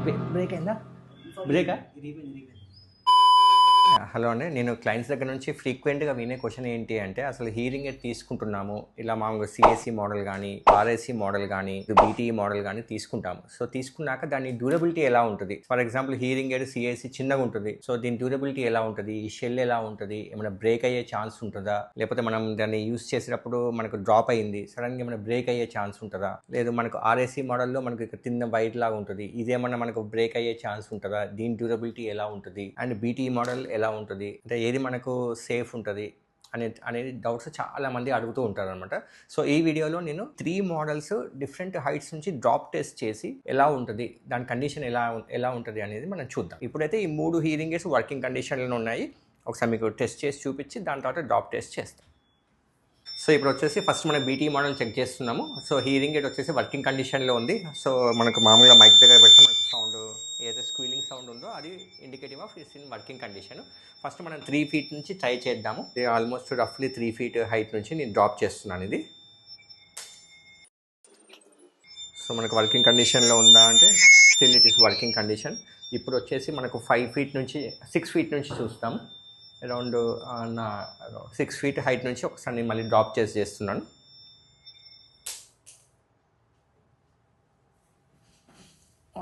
Break అయిందా? బ్రేకా? Hello అండి, నేను క్లయింట్స్ దగ్గర నుంచి ఫ్రీక్వెంట్గా వినే క్వశ్చన్ ఏంటి అంటే, అసలు హీరింగ్ ఎయిడ్ తీసుకుంటున్నాము, ఇలా మామూలుగా సిఎస్సి మోడల్ కానీ, ఆర్ఎస్సి మోడల్ కానీ, బీటీఈ మోడల్ కానీ తీసుకుంటాము. సో తీసుకున్నాక దాని డ్యూరబిలిటీ ఎలా ఉంటుంది? For example hearing aid CSC చిన్నగా ఉంటుంది, సో దీని డ్యూరబిలిటీ ఎలా ఉంటుంది, ఈ షెల్ ఎలా ఉంటుంది, ఏమైనా బ్రేక్ అయ్యే ఛాన్స్ ఉంటుందా, లేకపోతే మనం దాన్ని యూస్ చేసేటప్పుడు మనకు డ్రాప్ అయ్యింది, సడన్గా ఏమైనా బ్రేక్ అయ్యే ఛాన్స్ ఉంటుందా, లేదు మనకు ఆర్ఎస్సి మోడల్లో మనకు ఇక్కడ తిన్న వైట్ లాగా ఉంటుంది, ఇదేమన్నా మనకు బ్రేక్ అయ్యే ఛాన్స్ ఉంటుందా, దీని డ్యూరబిలిటీ ఎలా ఉంటుంది, అండ్ బీటీఈ మోడల్ ఎలా ఉంటుంది, అంటే ఏది మనకు సేఫ్ ఉంటుంది అనేది డౌట్స్ చాలామంది అడుగుతూ ఉంటారు అనమాట. సో ఈ వీడియోలో నేను 3 మోడల్స్ డిఫరెంట్ హైట్స్ నుంచి డ్రాప్ టెస్ట్ చేసి ఎలా ఉంటుంది, దాని కండిషన్ ఎలా ఉంటుంది అనేది మనం చూద్దాం. ఇప్పుడైతే ఈ 3 హీరింగ్ ఎయిడ్స్ వర్కింగ్ కండిషన్లో ఉన్నాయి. ఒకసారి మీకు టెస్ట్ చేసి చూపించి దాని తర్వాత డ్రాప్ టెస్ట్ చేస్తాం. సో ఇప్పుడు వచ్చేసి ఫస్ట్ మనం బీటీ మోడల్ చెక్ చేస్తున్నాము. సో హీరింగ్ ఎయిడ్ వచ్చేసి వర్కింగ్ కండిషన్లో ఉంది. సో మనకు మామూలుగా మైక్ దగ్గర పెడితే మనకు సౌండ్ ఏదైతే స్క్వీలింగ్ సౌండ్ ఉందో అది indicative of is in working condition. First మనం 3 ఫీట్ నుంచి ట్రై చేద్దాము. ఆల్మోస్ట్ రఫ్లీ 3 ఫీట్ హైట్ నుంచి నేను డ్రాప్ చేస్తున్నాను ఇది. సో మనకు వర్కింగ్ కండిషన్లో ఉందా అంటే still it is working condition. ఇప్పుడు వచ్చేసి మనకు 5 ఫీట్ నుంచి 6 ఫీట్ నుంచి చూస్తాము. అరౌండ్ 6 ఫీట్ హైట్ నుంచి ఒకసారి నేను మళ్ళీ డ్రాప్ చేస్తున్నాను.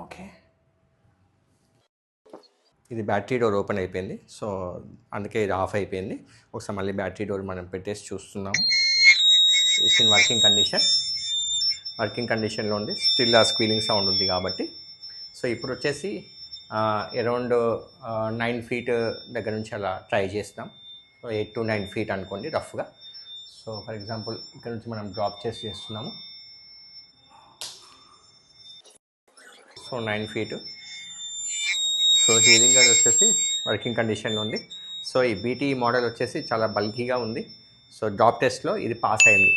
ఓకే, ఇది బ్యాటరీ డోర్ ఓపెన్ అయిపోయింది. సో అందుకే ఇది ఆఫ్ అయిపోయింది. ఒకసారి మళ్ళీ బ్యాటరీ డోర్ మనం పెట్టేసి చూస్తున్నాము. ఇట్స్ ఇన్ వర్కింగ్ కండిషన్లో ఉంది. స్టిల్ ఆ స్క్వీలింగ్ సౌండ్ ఉంది కాబట్టి. సో ఇప్పుడు వచ్చేసి అరౌండ్ 9 ఫీట్ దగ్గర నుంచి అలా ట్రై చేస్తాం. సో 8 to 9 ఫీట్ అనుకోండి రఫ్గా. సో ఫర్ ఎగ్జాంపుల్ ఇక్కడ నుంచి మనం డ్రాప్ చేస్తున్నాము. So 9 feet. So hearing aid వచ్చేసి వర్కింగ్ కండిషన్లో ఉంది. సో ఈ బీటీ మోడల్ వచ్చేసి చాలా బల్కీగా ఉంది. సో డ్రాప్ టెస్ట్లో ఇది పాస్ అయింది.